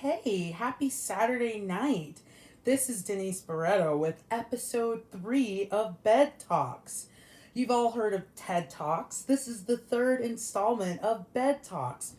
Hey, happy Saturday night. This is Denise Barreto with episode 3 of Bed Talks. You've all heard of TED Talks. This is the third installment of Bed Talks.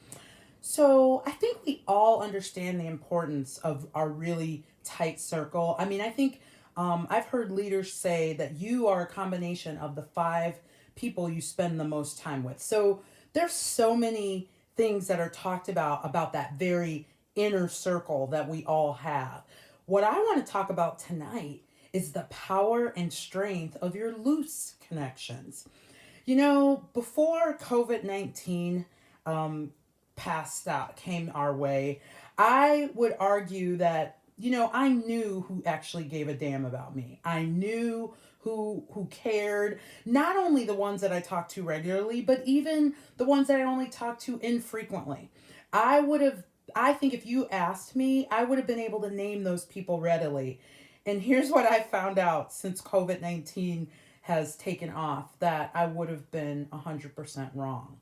So, I think we all understand the importance of our really tight circle. I've heard leaders say that you are a combination of the five people you spend the most time with. So, there's so many things that are talked about that very inner circle that we all have. What I want to talk about tonight is the power and strength of your loose connections. Before COVID 19 um, passed out, came our way, I would argue that, I knew who actually gave a damn about me. I knew who cared, not only the ones that I talked to regularly, but even the ones that I only talked to infrequently. I would have I think if you asked me, I would have been able to name those people readily. And here's what I found out since COVID 19 has taken off, that I would have been 100% wrong.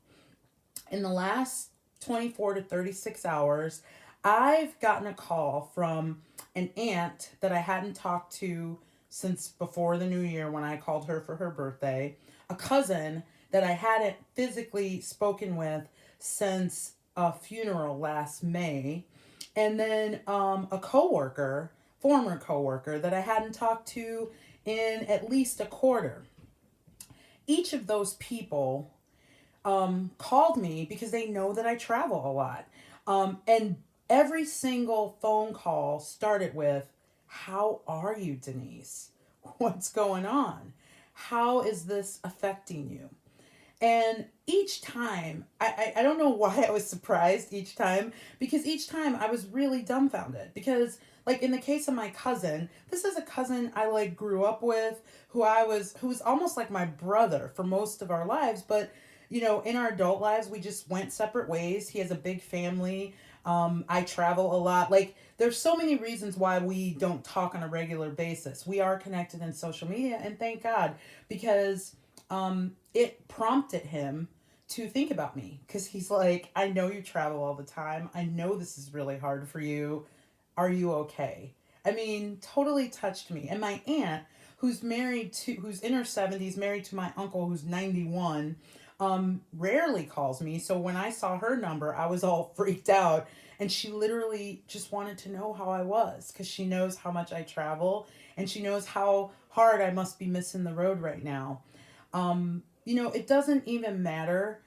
In the last 24 to 36 hours, I've gotten a call from an aunt that I hadn't talked to since before the new year when I called her for her birthday, a cousin that I hadn't physically spoken with since a funeral last May, and then a coworker, former coworker that I hadn't talked to in at least a quarter. Each of those people called me because they know that I travel a lot. And every single phone call started with, "How are you, Denise? What's going on? How is this affecting you?" And each time, I don't know why I was surprised each time, because each time I was really dumbfounded. Because, like, in the case of my cousin, this is a cousin I like grew up with, who was almost like my brother for most of our lives. But, in our adult lives, we just went separate ways. He has a big family. I travel a lot. Like, there's so many reasons why we don't talk on a regular basis. We are connected in social media, and thank God, because it prompted him to think about me, because he's like, "I know you travel all the time. I know this is really hard for you. Are you okay?" I mean, totally touched me. And my aunt, who's in her 70s, married to my uncle who's 91, rarely calls me. So when I saw her number, I was all freaked out. And she literally just wanted to know how I was, because she knows how much I travel and she knows how hard I must be missing the road right now. It doesn't even matter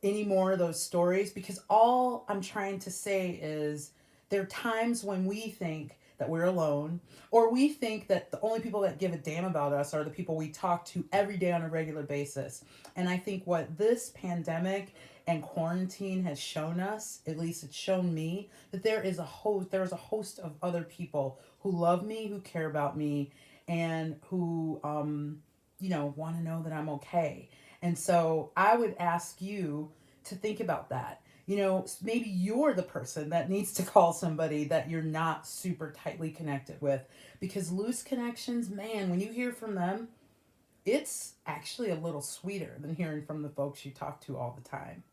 anymore, those stories, because all I'm trying to say is there are times when we think that we're alone, or we think that the only people that give a damn about us are the people we talk to every day on a regular basis. And I think what this pandemic and quarantine has shown us, at least it's shown me, that there is a host of other people who love me, who care about me, and who want to know that I'm okay. And so I would ask you to think about that. Maybe you're the person that needs to call somebody that you're not super tightly connected with, because loose connections, man, when you hear from them, it's actually a little sweeter than hearing from the folks you talk to all the time.